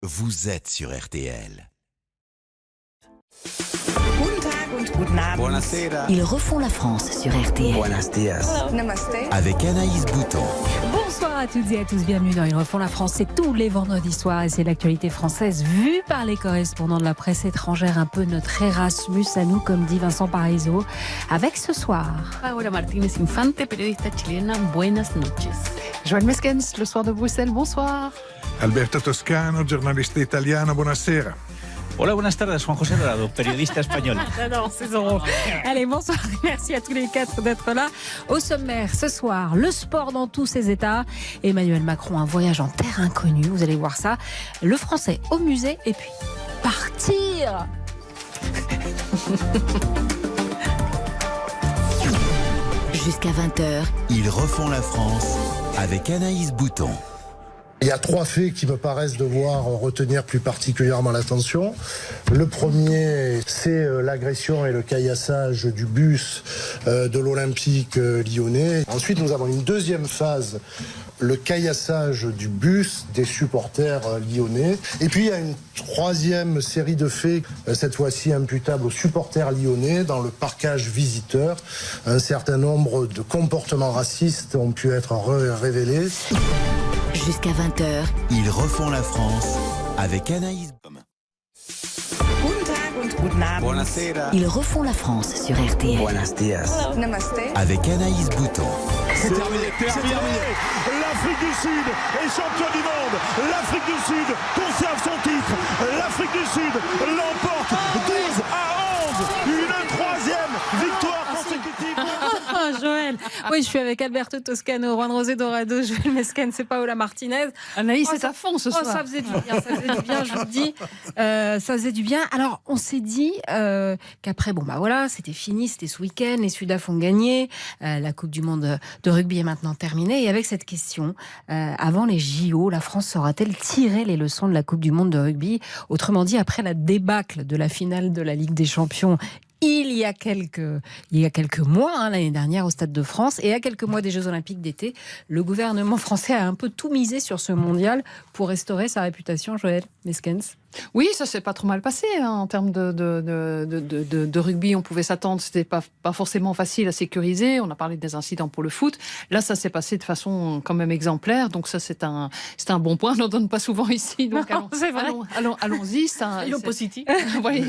vous êtes sur RTL. Buonasera. Ils refont la France sur RTL. Buenos dias. Namaste. Avec Anaïs Bouton. Bonsoir à toutes et à tous, bienvenue dans Ils refont la France. C'est tous les vendredis soirs et c'est l'actualité française vue par les correspondants de la presse étrangère, un peu notre Erasmus à nous, comme dit Vincent Parisot, avec ce soir Paola Martínez Infante, periodista chilena, buenas noches. Joël Meskens, le soir de Bruxelles, bonsoir. Alberto Toscano, giornalista italiano, buonasera. Hola, buenas tardes, Juan José Dorado, periodista espagnol. J'adore, c'est drôle. Allez, bonsoir, merci à tous les quatre d'être là. Au sommaire, ce soir, le sport dans tous ses états. Emmanuel Macron, un voyage en terre inconnue, vous allez voir ça. Le français au musée et puis partir. Jusqu'à 20h, Ils refont la France avec Anaïs Bouton. Il y a trois faits qui me paraissent devoir retenir plus particulièrement l'attention. Le premier, c'est l'agression et le caillassage du bus de l'Olympique lyonnais. Ensuite, nous avons une deuxième phase, le caillassage du bus des supporters lyonnais. Et puis, il y a une troisième série de faits, cette fois-ci imputable aux supporters lyonnais, dans le parquage visiteur. Un certain nombre de comportements racistes ont pu être révélés. jusqu'à 20h, Ils refont la France avec Anaïs Bouton. Buonasera. ils refont la France sur RTL. Buenos dias. Namaste. Avec Anaïs Bouton. C'est terminé. L'Afrique du Sud est champion du monde. L'Afrique du Sud conserve son titre. L'Afrique du Sud l'emporte 12-11. Une troisième victoire consécutive. Joël, oui, je suis avec Alberto Toscano, Juan José Dorado, Joël Meskens et Paola Martinez. Anaïs est à fond ce soir. Ça faisait du bien, je vous le dis. Ça faisait du bien. Alors, on s'est dit qu'après, voilà, c'était fini, c'était ce week-end, les Sudaf ont gagné, la Coupe du Monde de rugby est maintenant terminée. Et avec cette question, avant les JO, la France saura-t-elle tirer les leçons de la Coupe du Monde de rugby? Autrement dit, après la débâcle de la finale de la Ligue des Champions, il y a quelques mois, l'année dernière au Stade de France, et à quelques mois des Jeux Olympiques d'été, le gouvernement français a un peu tout misé sur ce mondial pour restaurer sa réputation. Joël Meskens. Oui, ça s'est pas trop mal passé en termes de rugby. On pouvait s'attendre, c'était pas forcément facile à sécuriser. On a parlé des incidents pour le foot. Là, ça s'est passé de façon quand même exemplaire. Donc ça, c'est un bon point. On n'en donne pas souvent ici. Donc c'est vrai. Allons-y. Soyons positifs.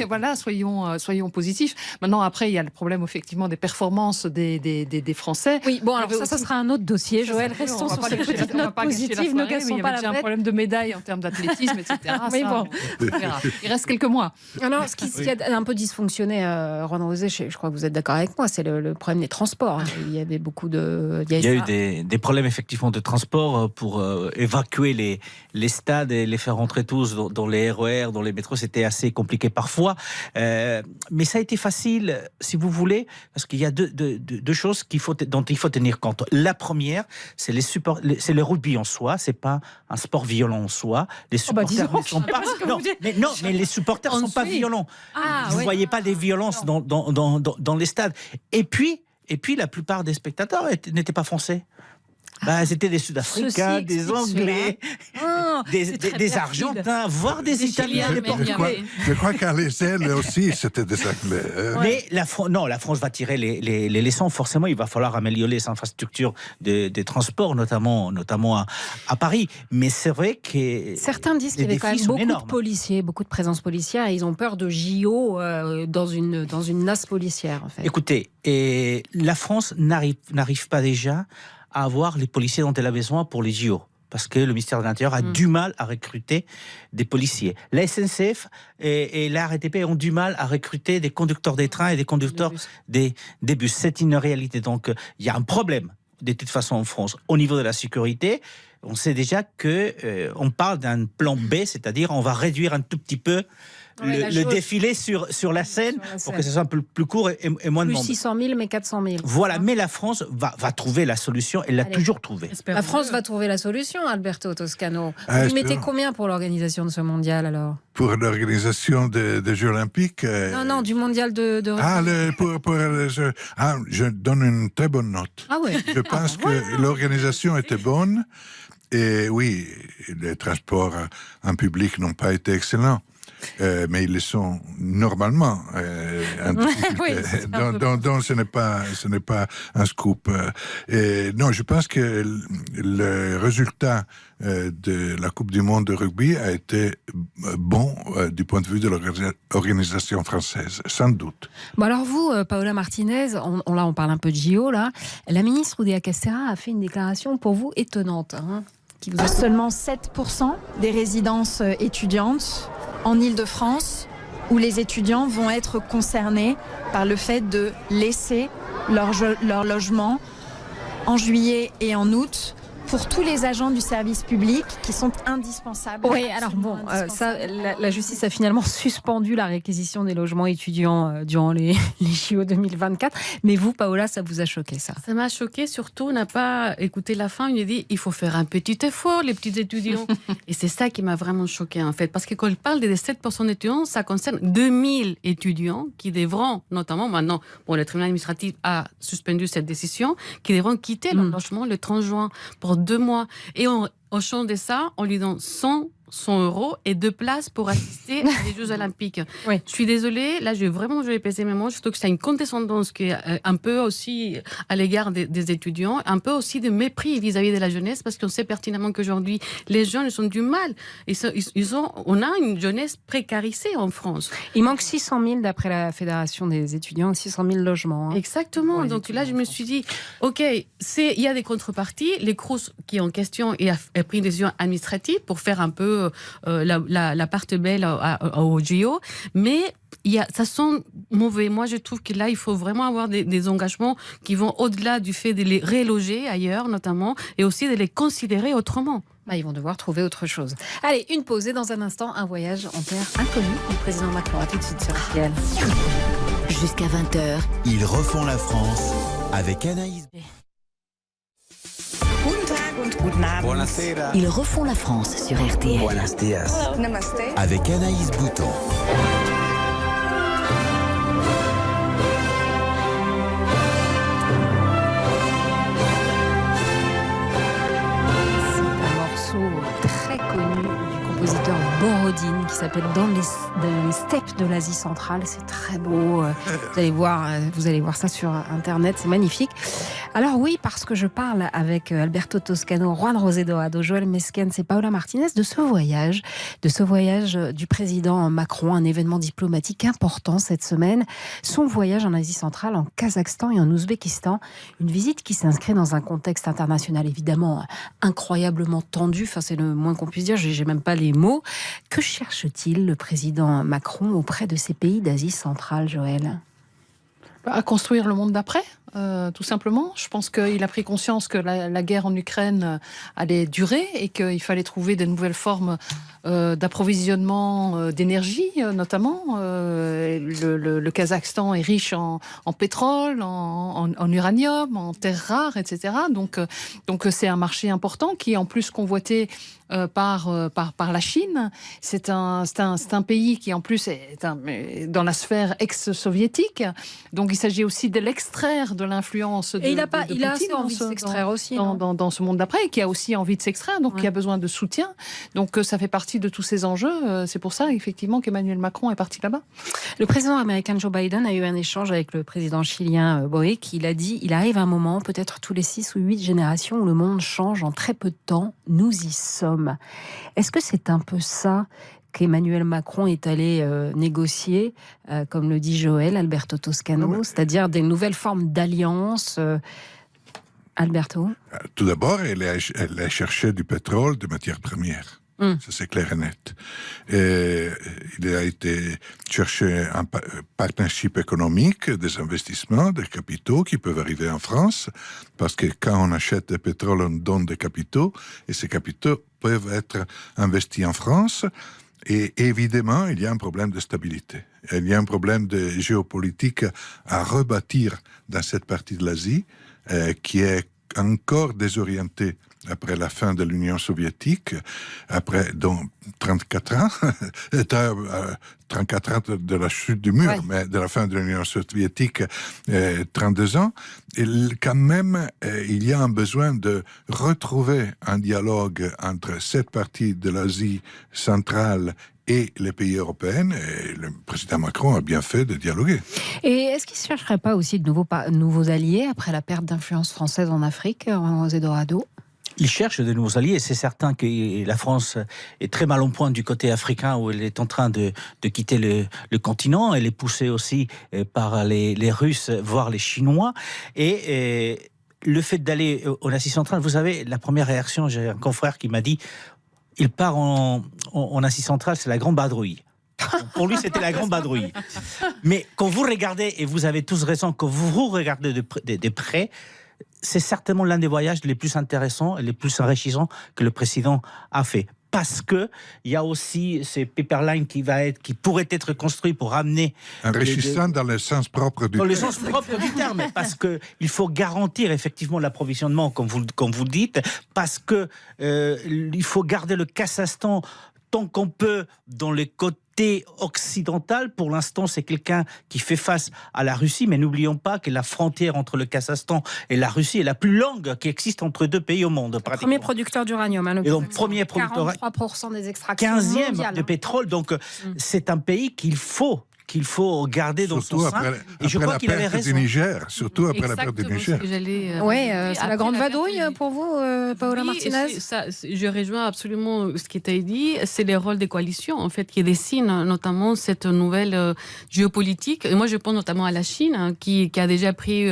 Voilà, soyons positifs. Maintenant, après, il y a le problème effectivement des performances des Français. Oui, bon, alors ça sera un autre dossier. Joël, restons sur cette petite note positive. Ne cassons pas la tête. Il y a un problème de médailles en termes d'athlétisme, etc. Mais bon. Il reste quelques mois. Alors, ce qui a un peu dysfonctionné, Juan José, je crois que vous êtes d'accord avec moi, c'est le problème des transports. Il y avait beaucoup de... Il y a eu des problèmes effectivement de transport pour évacuer les stades et les faire rentrer tous dans les RER, dans les métros. C'était assez compliqué parfois. Mais ça a été facile, si vous voulez, parce qu'il y a deux choses dont il faut tenir compte. La première, c'est le rugby en soi. C'est pas un sport violent en soi. Les supporters ne sont pas... Mais les supporters ne sont pas violents. Vous ne voyez pas des violences dans les stades. Et puis, la plupart des spectateurs n'étaient pas français. C'était des Sud-Africains, des Anglais, des Argentins, voire des Italiens, des Portugais. Je crois qu'à l'Essel aussi, c'était des Anglais. Mais la France va tirer les leçons. Forcément, il va falloir améliorer les infrastructures des transports, notamment à Paris. Mais c'est vrai que certains disent qu'il y avait quand même beaucoup de policiers, beaucoup de présence policière, et ils ont peur de JO dans une nasse policière. En fait. Écoutez, la France n'arrive pas déjà à avoir les policiers dont elle a besoin pour les JO. Parce que le ministère de l'Intérieur a du mal à recruter des policiers. La SNCF et la RATP ont du mal à recruter des conducteurs des trains et des conducteurs des bus. C'est une réalité. Donc, il y a un problème, de toute façon, en France. Au niveau de la sécurité, on sait déjà qu'on parle d'un plan B, c'est-à-dire on va réduire un tout petit peu le défilé sur la scène pour que ce soit un peu plus court et moins de monde. Plus 600 000, mais 400 000. Voilà, mais la France va trouver la solution. Elle l'a toujours trouvée. La France va trouver la solution, Alberto Toscano. Vous mettez combien pour l'organisation de ce mondial, alors? Pour l'organisation des Jeux Olympiques Non, du mondial de rugby. Pour les Jeux... je donne une très bonne note. Ah ouais. Je pense que l'organisation était bonne. Et oui, les transports en public n'ont pas été excellents. Mais ils le sont normalement. Oui, donc ce n'est pas un scoop. Non, je pense que le résultat de la Coupe du Monde de rugby a été bon du point de vue de l'organisation française, sans doute. Bon alors vous, Paola Martinez, on parle un peu de JO là. La ministre Oudéa Castéra a fait une déclaration pour vous étonnante. Qui vous a... Seulement 7% des résidences étudiantes en Île-de-France où les étudiants vont être concernés par le fait de laisser leur logement en juillet et en août pour tous les agents du service public qui sont indispensables. Oui, alors bon, la justice a finalement suspendu la réquisition des logements étudiants durant les JO 2024. Mais vous, Paola, ça vous a choqué, ça? Ça m'a choqué, surtout, on n'a pas écouté la fin. Il a dit, il faut faire un petit effort, les petits étudiants. Et c'est ça qui m'a vraiment choqué, en fait. Parce que quand il parle des 7% d'étudiants, ça concerne 2000 étudiants qui devront, notamment maintenant, le tribunal administratif a suspendu cette décision, qui devront quitter leur logement le 30 juin pour 2 mois. Et au champ de ça, on lui donne 100 € et 2 places pour assister à les Jeux Olympiques. Oui. Je suis désolée, là je vais peser mes mots, surtout que c'est une condescendance qui est un peu aussi à l'égard des étudiants, un peu aussi de mépris vis-à-vis de la jeunesse, parce qu'on sait pertinemment qu'aujourd'hui les jeunes ils ont du mal. On a une jeunesse précarisée en France. Il manque 600 000 d'après la Fédération des étudiants, 600 000 logements. Exactement, donc là je me suis dit, ok, il y a des contreparties, les Crous qui en question a pris une décision administrative pour faire un peu la part belle au JO, mais ça sent mauvais. Moi, je trouve que là, il faut vraiment avoir des engagements qui vont au-delà du fait de les reloger ailleurs, notamment, et aussi de les considérer autrement. Ils vont devoir trouver autre chose. Allez, une pause et dans un instant, un voyage en terre inconnue du président Macron. À tout de suite sur RTL. Jusqu'à 20h. Ils refont la France avec Anaïs. Buonasera. Ils refont la France sur RTL. Buenos días. Avec Anaïs Bouton. C'est un morceau très connu du compositeur Borodine qui s'appelle Dans les steppes de l'Asie centrale. C'est très beau. Vous allez voir ça sur Internet. C'est magnifique. Alors oui, parce que je parle avec Alberto Toscano, Juan José Dorado, Joël Mesquens et Paola Martinez de ce voyage du président Macron, un événement diplomatique important cette semaine. Son voyage en Asie centrale, en Kazakhstan et en Ouzbékistan. Une visite qui s'inscrit dans un contexte international évidemment incroyablement tendu. Enfin, c'est le moins qu'on puisse dire. J'ai même pas les mots. Que cherche-t-il le président Macron auprès de ces pays d'Asie centrale, Joël ? À construire le monde d'après, tout simplement. Je pense qu'il a pris conscience que la guerre en Ukraine allait durer et qu'il fallait trouver de nouvelles formes d'approvisionnement d'énergie, notamment. Le Kazakhstan est riche en pétrole, en uranium, en terres rares, etc. Donc c'est un marché important qui est en plus convoité par la Chine. C'est un pays qui en plus est dans la sphère ex-soviétique. Donc il s'agit aussi de l'extraire de l'influence de il a Poutine assez envie de s'extraire aussi. Dans ce monde d'après, et qui a aussi envie de s'extraire, donc qui a besoin de soutien. Donc ça fait partie de tous ces enjeux. C'est pour ça, effectivement, qu'Emmanuel Macron est parti là-bas. Le président américain Joe Biden a eu un échange avec le président chilien Boric. Il a dit, il arrive un moment, peut-être tous les 6 ou 8 générations, où le monde change en très peu de temps. Nous y sommes. Est-ce que c'est un peu ça qu'Emmanuel Macron est allé négocier, comme le dit Joël, Alberto Toscano, c'est-à-dire des nouvelles formes d'alliances Alberto ? Tout d'abord, elle a cherché du pétrole, des matières premières. Ça, c'est clair et net. Et il a été chercher un partnership économique, des investissements, des capitaux qui peuvent arriver en France, parce que quand on achète du pétrole, on donne des capitaux, et ces capitaux peuvent être investis en France. Et évidemment, il y a un problème de stabilité. Il y a un problème de géopolitique à rebâtir dans cette partie de l'Asie, qui est encore désorientée après la fin de l'Union soviétique, après donc 34 ans, 34 ans de la chute du mur, mais de la fin de l'Union soviétique, 32 ans, et quand même, il y a un besoin de retrouver un dialogue entre cette partie de l'Asie centrale et les pays européens, et le président Macron a bien fait de dialoguer. Et est-ce qu'il ne chercherait pas aussi de nouveaux alliés après la perte d'influence française en Afrique, José Dorado ? Il cherche de nouveaux alliés, et c'est certain que la France est très mal en point du côté africain, où elle est en train de quitter le continent. Elle est poussée aussi par les Russes, voire les Chinois. Et le fait d'aller en Asie centrale, vous savez, la première réaction, j'ai un confrère qui m'a dit, il part en Asie centrale, c'est la grande badrouille. Pour lui, c'était la grande badrouille. Mais quand vous regardez, et vous avez tous raison, quand vous regardez de près, c'est certainement l'un des voyages les plus intéressants et les plus enrichissants que le président a fait. Parce que il y a aussi ces pipeline qui pourrait être construit pour ramener enrichissant dans le sens propre du terme. Dans le sens propre du terme, parce que il faut garantir effectivement l'approvisionnement, comme vous le dites, parce que il faut garder le Kazakhstan tant qu'on peut dans les côtés occidental. Pour l'instant, c'est quelqu'un qui fait face à la Russie, mais n'oublions pas que la frontière entre le Kazakhstan et la Russie est la plus longue qui existe entre deux pays au monde. Premier producteur d'uranium. Et donc, premier producteur, 43% des extractions 15e mondiales, de pétrole. Donc, c'est un pays qu'il faut garder dans surtout son sein. Et je crois qu'il avait raison. Surtout après la perte du Niger. C'est la grande vadrouille pour vous, Paola Martinez. Je rejoins absolument ce qui t'a dit. C'est le rôle des coalitions, en fait, qui dessinent notamment cette nouvelle géopolitique. Et moi, je pense notamment à la Chine, qui a déjà pris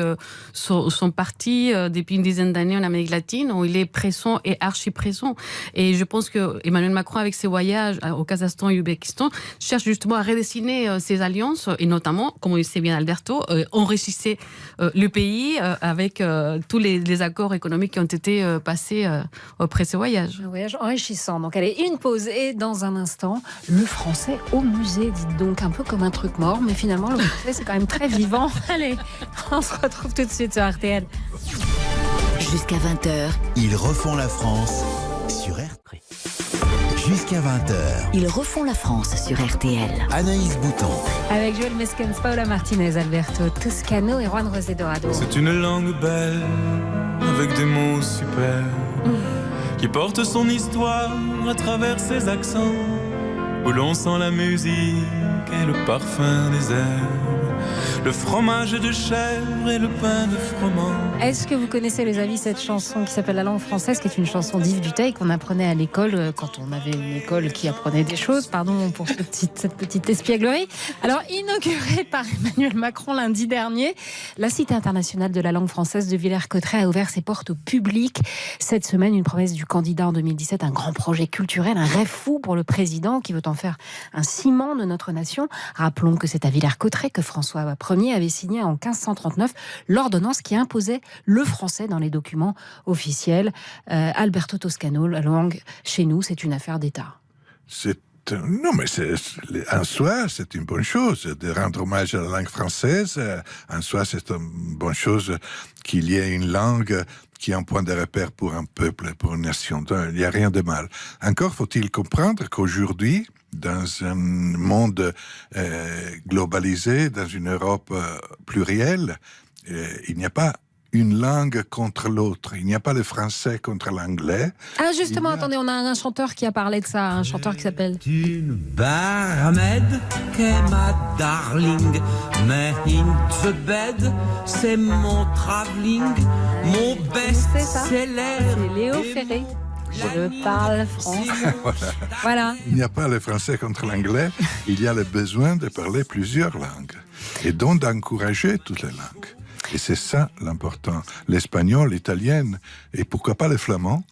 son parti depuis une dizaine d'années en Amérique latine, où il est présent et archi-présent. Et je pense que Emmanuel Macron, avec ses voyages au Kazakhstan et au Ouzbékistan, cherche justement à redessiner ses alliances, et notamment, comme il sait bien Alberto, enrichissait le pays avec tous les accords économiques qui ont été passés après ce voyage. Un voyage enrichissant. Donc allez, une pause, et dans un instant, le français au musée, dites donc, un peu comme un truc mort, mais finalement le musée c'est quand même très vivant. Allez, on se retrouve tout de suite sur RTL. Jusqu'à 20h. Ils refont la France sur RTL. Jusqu'à 20h. Ils refont la France sur RTL. Anaïs Bouton. Avec Joël Meskens, Paola Martinez, Alberto Toscano et Juan José Dorado. C'est une langue belle, avec des mots super, qui porte son histoire à travers ses accents, où l'on sent la musique et le parfum des herbes, le fromage de chèvre et le pain de froment. Est-ce que vous connaissez, les amis, cette chanson qui s'appelle La langue française, qui est une chanson d'Yves Duteil qu'on apprenait à l'école, quand on avait une école qui apprenait des choses, pardon pour cette petite espièglerie. Alors, inaugurée par Emmanuel Macron lundi dernier, la Cité internationale de la langue française de Villers-Cotterêts a ouvert ses portes au public. Cette semaine, une promesse du candidat en 2017, un grand projet culturel, un rêve fou pour le président qui veut en faire un ciment de notre nation. Rappelons que c'est à Villers-Cotterêts que François Ier avait signé en 1539 l'ordonnance qui imposait le français dans les documents officiels. Alberto Toscano, la langue chez nous, c'est une affaire d'État. Non, mais en soi, c'est une bonne chose de rendre hommage à la langue française. En soi, c'est une bonne chose qu'il y ait une langue qui est un point de repère pour un peuple, pour une nation. Il n'y a rien de mal. Encore faut-il comprendre qu'aujourd'hui, dans un monde globalisé, dans une Europe plurielle, il n'y a pas une langue contre l'autre. Il n'y a pas le français contre l'anglais. Ah, justement, attendez, on a un chanteur qui a parlé de ça, un chanteur qui s'appelle... Une barmaid qu'est ma darling, mais in the bed, c'est mon travelling, mon best-seller. C'est Léo Ferré. Je parle français. Voilà. Il n'y a pas le français contre l'anglais, il y a le besoin de parler plusieurs langues. Et donc d'encourager toutes les langues. Et c'est ça l'important. L'espagnol, l'italien, et pourquoi pas le flamand,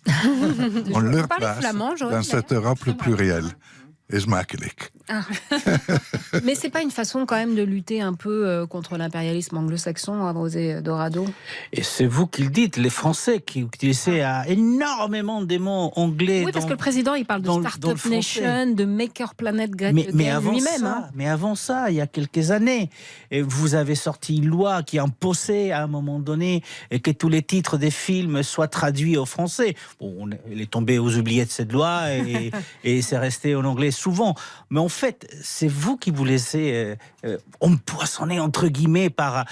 on leur place dans cette Europe plurielle. Et smakelijk. Mais c'est pas une façon quand même de lutter un peu contre l'impérialisme anglo-saxon, José Dorado? Et c'est vous qui le dites, les Français qui utilisaient énormément des mots anglais. Oui, parce que le président, il parle de Startup Nation, de Maker Planet Greg lui-même. Mais avant ça, il y a quelques années, vous avez sorti une loi qui imposait à un moment donné que tous les titres des films soient traduits au français. Bon, elle est tombée aux oubliettes cette loi et c'est resté en anglais souvent. Mais en fait, c'est vous qui vous laissez empoisonner entre guillemets par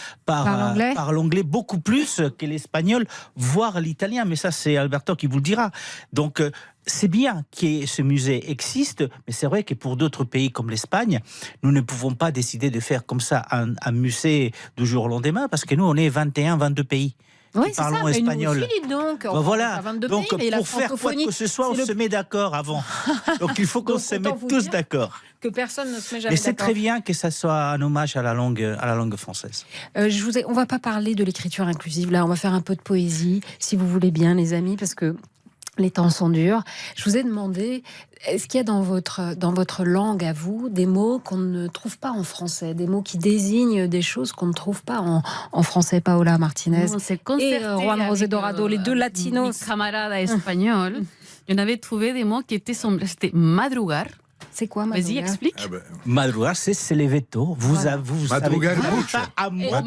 l'anglais beaucoup plus que l'espagnol, voire l'italien. Mais ça, c'est Alberto qui vous le dira. Donc, c'est bien que ce musée existe, mais c'est vrai que pour d'autres pays comme l'Espagne, nous ne pouvons pas décider de faire comme ça un musée du jour au lendemain, parce que nous, on est 21, 22 pays. Oui, c'est parlons ça, espagnol. mais nous aussi, donc. Voilà. Donc, pour faire quoi que ce soit, on se met d'accord avant. Donc, il faut qu'on se mette tous d'accord. Que personne ne se met jamais Et d'accord. c'est très bien que ça soit un hommage à la langue française. On va pas parler de l'écriture inclusive, là. On va faire un peu de poésie, si vous voulez bien, les amis, parce que les temps sont durs. Je vous ai demandé, est-ce qu'il y a dans votre langue à vous des mots qu'on ne trouve pas en français, des mots qui désignent des choses qu'on ne trouve pas en français? Paola Martinez et Juan José Dorado, les deux latinos. Mes camarades espagnols, on avait trouvé des mots qui étaient c'était madrugar. C'est quoi madrugar? Vas-y, explique. Madrugar, c'est se lever tôt. Vous savez à moi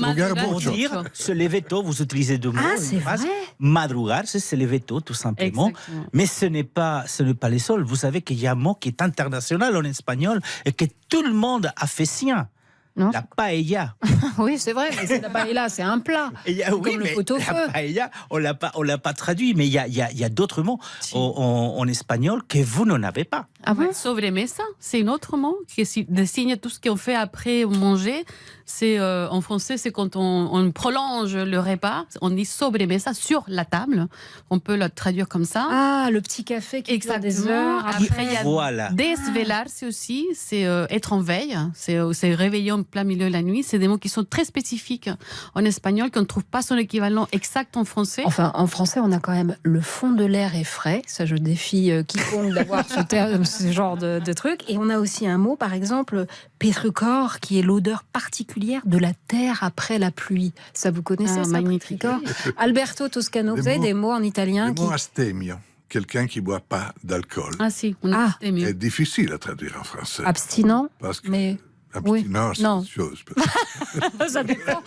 pour dire se lever tôt, vous utilisez deux mots. Ah, c'est vrai. Madrugar, c'est se lever tôt, tout simplement. Exactement. Mais ce n'est pas les seuls. Vous savez qu'il y a un mot qui est international en espagnol et que tout le monde a fait sien. Non. La paella. Oui, c'est vrai, mais la paella, c'est un plat. Oui, comme le pot-au-feu. La paella, on l'a pas traduit, mais il y a d'autres mots en espagnol que vous n'en avez pas. Ah bon? Sobremesa, c'est un autre mot qui désigne tout ce qu'on fait après manger. C'est en français, c'est quand on prolonge le repas. On dit sobremesa, sur la table. On peut le traduire comme ça. Ah, le petit café qui dure des heures. Après, il y a desvelarse aussi, c'est être en veille. C'est réveiller en plein milieu de la nuit. C'est des mots qui sont très spécifiques en espagnol, qu'on ne trouve pas son équivalent exact en français. Enfin, en français, on a quand même le fond de l'air est frais. Ça, je défie quiconque d'avoir ce genre de truc. Et on a aussi un mot, par exemple, pétrichor, qui est l'odeur particulière de la terre après la pluie. Ça, vous connaissez ça, pétrichor? Alberto Toscano, vous avez des mots en italien? Le mot astemio, quelqu'un qui ne boit pas d'alcool. Ah si, c'est difficile à traduire en français. Abstinent, parce que mais... Abstinent, c'est autre chose. Ça dépend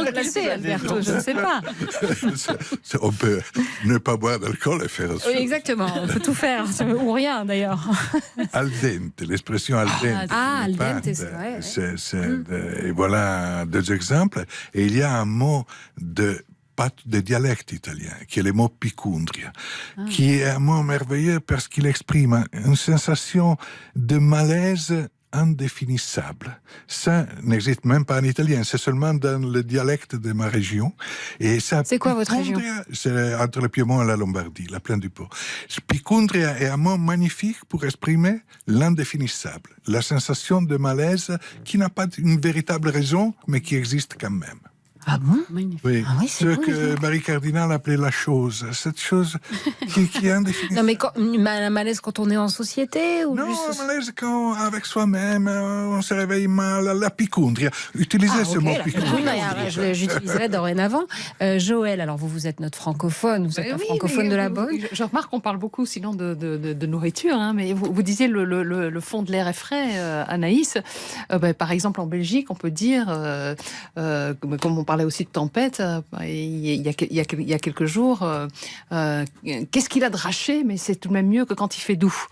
de placer, Alberto, je ne sais pas. On peut ne pas boire d'alcool et faire autre chose. Oui, exactement, on peut tout faire, ou rien d'ailleurs. Al dente, l'expression al dente. Ah, al dente, c'est vrai. Et voilà deux exemples. Et il y a un mot de dialecte italien, qui est le mot picundria, qui est un mot merveilleux parce qu'il exprime une sensation de malaise indéfinissable. Ça n'existe même pas en italien, c'est seulement dans le dialecte de ma région. Et ça, c'est quoi votre région? C'est entre le Piémont et la Lombardie, la plaine du Pô. Picundria est un mot magnifique pour exprimer l'indéfinissable, la sensation de malaise qui n'a pas une véritable raison, mais qui existe quand même. Ah bon? Oui, ce que Marie Cardinal appelait la chose, cette chose qui est indéfinie. Non, mais un malaise quand on est en société ou non, juste... un malaise quand, avec soi-même, on se réveille mal, la picundria. Utilisez ce mot picundria. J'utiliserai dorénavant. Joël, alors vous êtes notre francophone, vous êtes un francophone de la bonne. Je remarque qu'on parle beaucoup sinon de nourriture, hein, mais vous disiez le fond de l'air est frais, Anaïs. Par exemple, en Belgique, on peut dire, comme on parle aussi de tempête, il y a quelques jours, qu'est-ce qu'il a draché, mais c'est tout de même mieux que quand il fait doux.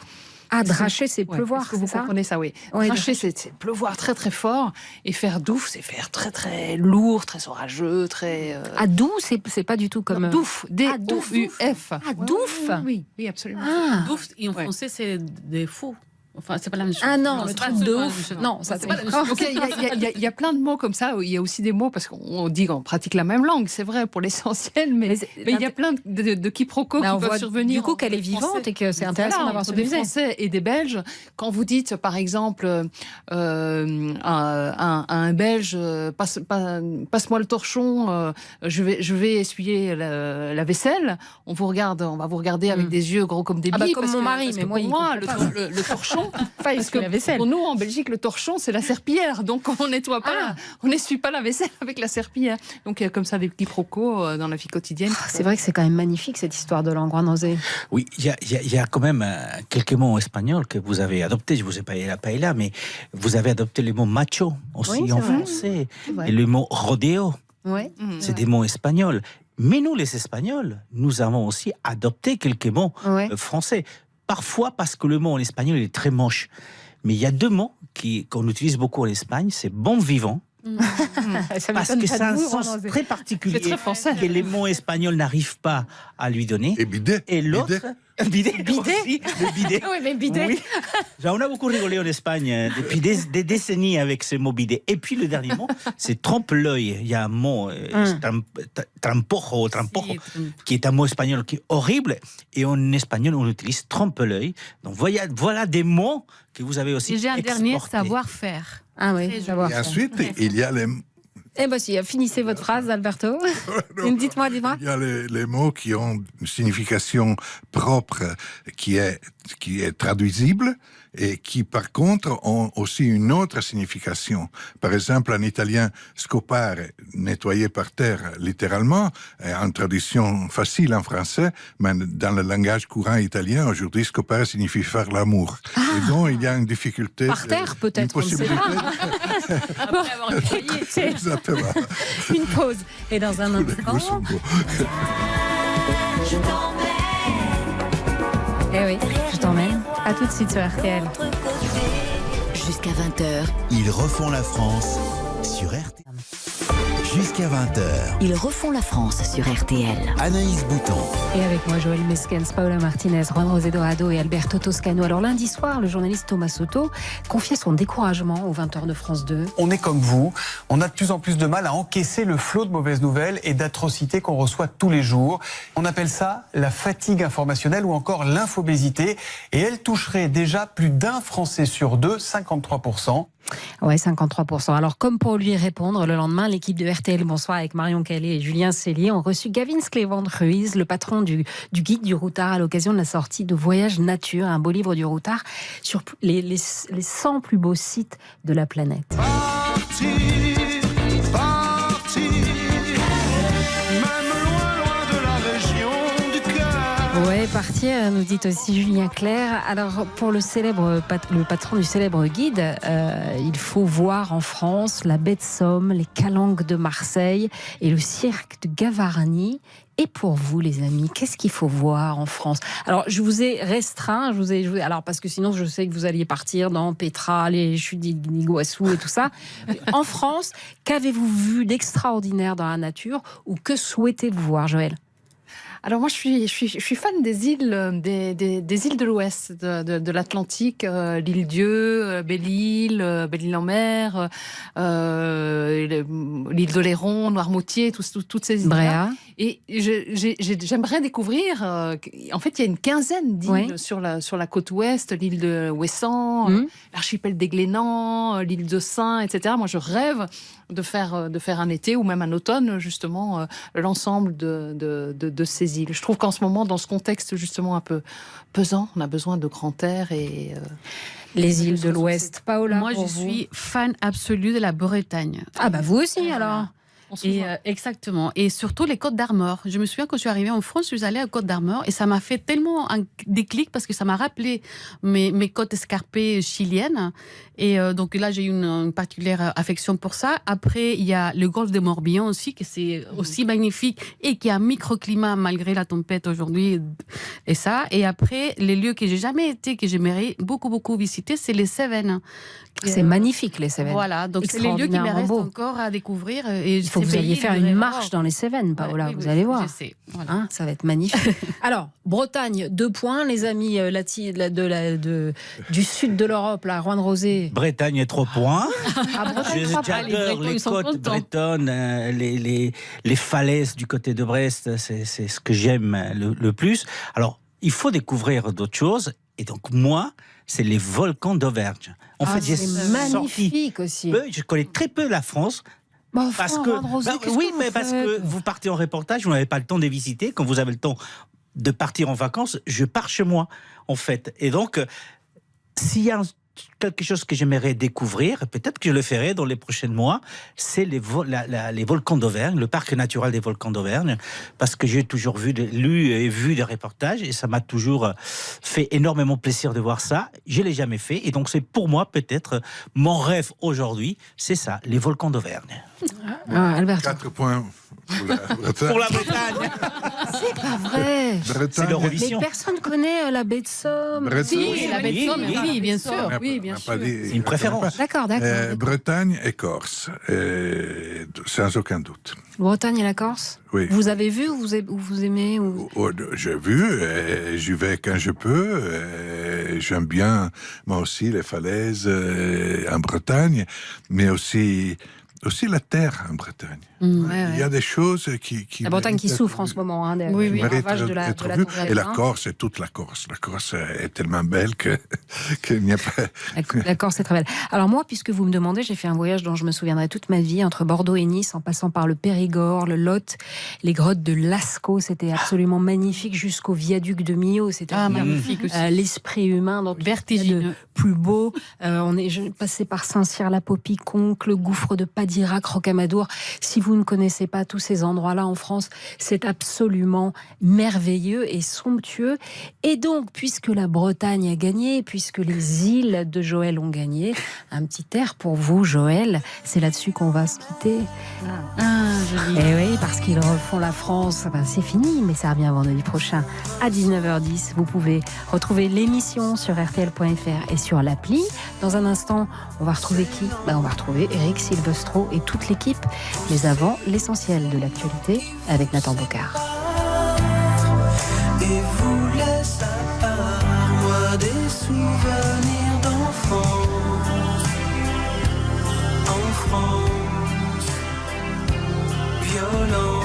Ah, dracher, c'est pleuvoir, est-ce que vous comprenez ça? Oui. Dracher, c'est pleuvoir très très fort, et faire doux, c'est faire très très lourd, très orageux, très... Ah, doux, c'est pas du tout comme... Non, douf, D-O-U-F. Ah, douf. Oui, absolument. Douf, et en français, c'est des faux. Enfin, c'est pas la même chose. Ah non, le truc de ouf. Non, ça c'est pas la même chose. Il y a plein de mots comme ça. Il y a aussi des mots, parce qu'on dit qu'on pratique la même langue, c'est vrai, pour l'essentiel, mais il y a plein de quiproquos qui peuvent survenir. Du coup, qu'elle est vivante et que c'est intéressant d'avoir ce des Français et des Belges. Quand vous dites, par exemple, un Belge, passe-moi le torchon, je vais essuyer la vaisselle, on va vous regarder avec des yeux gros comme des billes. Comme mon mari, mais moi, le torchon, Parce que la vaisselle. pour nous, en Belgique, le torchon, c'est la serpillière. Donc, on nettoie pas, on n'essuie pas la vaisselle avec la serpillière. Donc, il y a comme ça des quiproquos dans la vie quotidienne. C'est vrai que c'est quand même magnifique, cette histoire de langue rosée. Oui, il y a quand même quelques mots espagnols que vous avez adoptés. Je vous ai parlé la paella, mais vous avez adopté le mot macho aussi en français. Et le mot rodeo. Ouais. C'est des mots espagnols. Mais nous, les Espagnols, nous avons aussi adopté quelques mots français. Parfois parce que le mot en espagnol est très moche. Mais il y a deux mots qu'on utilise beaucoup en Espagne, c'est bon vivant. Parce que c'est un sens très particulier que les mots espagnols n'arrivent pas à lui donner. Et bidet. Et l'autre... Bidet. Aussi, le bidet. Oui, mais bidet. Oui. On a beaucoup rigolé en Espagne depuis des décennies avec ce mot bidet. Et puis le dernier mot, c'est trompe-l'œil. Il y a un mot, trampojo, qui est un mot espagnol qui est horrible. Et en espagnol, on utilise trompe-l'œil. Donc voilà des mots que vous avez aussi. Et j'ai un exportés. dernier, savoir-faire. Ah oui, savoir-faire. Et ensuite, il y a les... Eh bien, si, finissez votre phrase, Alberto. Dites-moi. Il y a les mots qui ont une signification propre qui est traduisible et qui, par contre, ont aussi une autre signification. Par exemple, en italien, scopare, nettoyer par terre, littéralement, est en traduction facile en français, mais dans le langage courant italien, aujourd'hui, scopare signifie faire l'amour. Et donc, il y a une difficulté. Par terre, peut-être, une possibilité. Après avoir nettoyé. Exactement. Une pause. Et dans un instant... Eh oui, je t'emmène. À tout de suite sur RTL. Jusqu'à 20h, Ils refont la France sur RTL. Jusqu'à 20h, ils refont la France sur RTL. Anaïs Bouton. Et avec moi, Joël Meskens, Paola Martinez, Juan José Dorado et Alberto Toscano. Alors lundi soir, le journaliste Thomas Soto confiait son découragement aux 20h de France 2. On est comme vous, on a de plus en plus de mal à encaisser le flot de mauvaises nouvelles et d'atrocités qu'on reçoit tous les jours. On appelle ça la fatigue informationnelle ou encore l'infobésité. Et elle toucherait déjà plus d'un Français sur deux, 53%. Ouais, 53%. Alors, comme pour lui répondre, le lendemain, l'équipe de RTL Bonsoir avec Marion Calais et Julien Cellier ont reçu Gavin Sclevand-Ruiz, le patron du guide du routard, à l'occasion de la sortie de Voyage Nature, un beau livre du routard sur les 100 plus beaux sites de la planète. Parti, même loin de la région du cœur. Ouais, partir, nous dit aussi Julien Clerc. Alors, pour le patron du célèbre guide, il faut voir en France la baie de Somme, les calanques de Marseille et le cirque de Gavarnie. Et pour vous, les amis, qu'est-ce qu'il faut voir en France ? Alors, je vous ai restreint, alors parce que sinon, je sais que vous alliez partir dans Petra, les chutes d'Iguassou et tout ça. En France, qu'avez-vous vu d'extraordinaire dans la nature ou que souhaitez-vous voir, Joël ? Alors moi, je suis fan des îles, des îles de l'Ouest, de l'Atlantique, l'île Dieu, Belle-Île, Belle-Île-en-Mer, l'île d'Oléron, Noirmoutier, toutes ces îles. Bréa. Et j'aimerais découvrir. En fait, il y a une quinzaine d'îles sur la côte ouest, l'île de Ouessant, l'archipel des Glénans, l'île de Saint, etc. Moi, je rêve de faire un été ou même un automne, justement, l'ensemble de ces îles. Je trouve qu'en ce moment, dans ce contexte justement un peu pesant, on a besoin de grand air et... les îles de l'Ouest. Paola, moi, je suis fan absolue de la Bretagne. Ah bah vous aussi, alors. Et exactement. Et surtout les Côtes d'Armor. Je me souviens quand je suis arrivée en France, je suis allée à Côtes d'Armor et ça m'a fait tellement un déclic parce que ça m'a rappelé mes côtes escarpées chiliennes. Et donc là, j'ai eu une particulière affection pour ça. Après, il y a le golfe de Morbihan aussi, qui c'est aussi magnifique et qui a un microclimat malgré la tempête aujourd'hui. Et ça. Et après, les lieux que j'ai jamais été, que j'aimerais beaucoup visiter, c'est les Cévennes. C'est magnifique, les Cévennes. Voilà, donc c'est les lieux qui me restent encore à découvrir. Et il faut que vous alliez faire une marche dans les Cévennes, Paola, vous allez voir. Je sais. Voilà. Hein, ça va être magnifique. Alors, Bretagne, 2 points, les amis du sud de l'Europe, là, Juan José. Bretagne, 3 points. J'adore les côtes bretonnes, les falaises du côté de Brest, c'est ce que j'aime le plus. Alors, il faut découvrir d'autres choses. Et donc, moi, c'est les volcans d'Auvergne. En fait, c'est magnifique aussi. Je connais très peu la France. Parce que vous partez en reportage, vous n'avez pas le temps de les visiter. Quand vous avez le temps de partir en vacances, je pars chez moi, en fait. Et donc, s'il y a quelque chose que j'aimerais découvrir, peut-être que je le ferai dans les prochains mois, c'est les volcans d'Auvergne, le parc naturel des volcans d'Auvergne, parce que j'ai toujours lu et vu des reportages, et ça m'a toujours fait énormément plaisir de voir ça. Je ne l'ai jamais fait, et donc c'est pour moi peut-être mon rêve aujourd'hui, c'est ça, les volcans d'Auvergne. Alberto. 4 points pour la Bretagne. Pour la Bretagne. C'est pas vrai. C'est l'Eurovision. Mais personne connaît la baie de Somme. Bretagne. La baie de Somme, oui, bien sûr. Oui, bien sûr. C'est une préférence. D'accord. Bretagne et Corse, sans aucun doute. Bretagne et la Corse. Oui. Vous avez vu ou vous aimez ou... J'ai vu, j'y vais quand je peux. J'aime bien, moi aussi, les falaises en Bretagne, mais aussi la terre en Bretagne. Il y a des choses qui la Bretagne qui souffre en ce moment, hein, des ravages de la tour Et la Corse, c'est toute la Corse. La Corse est tellement belle qu'il n'y a pas... La Corse est très belle. Alors moi, puisque vous me demandez, j'ai fait un voyage dont je me souviendrai toute ma vie, entre Bordeaux et Nice, en passant par le Périgord, le Lot, les grottes de Lascaux. C'était absolument magnifique, jusqu'au viaduc de Millau. C'était magnifique aussi. L'esprit humain, donc vertigineux, plus beau. Je passé par Saint-Cyr-la-Popiconque, le gouffre de Padirac, Rocamadour. Si vous ne connaissez pas tous ces endroits-là en France, c'est absolument merveilleux et somptueux. Et donc, puisque la Bretagne a gagné, puisque les îles de Joël ont gagné, un petit air pour vous, Joël. C'est là-dessus qu'on va se quitter. Joli. Et oui, parce qu'ils refont la France. C'est fini, mais ça revient vendredi prochain à 19h10. Vous pouvez retrouver l'émission sur rtl.fr et sur l'appli. Dans un instant, on va retrouver qui ? On va retrouver Eric Silvestro et toute l'équipe. Mais avant, l'essentiel de l'actualité avec Nathan Bocard. Et vous laisse à part, moi, des souvenirs d'enfance. En France, violent.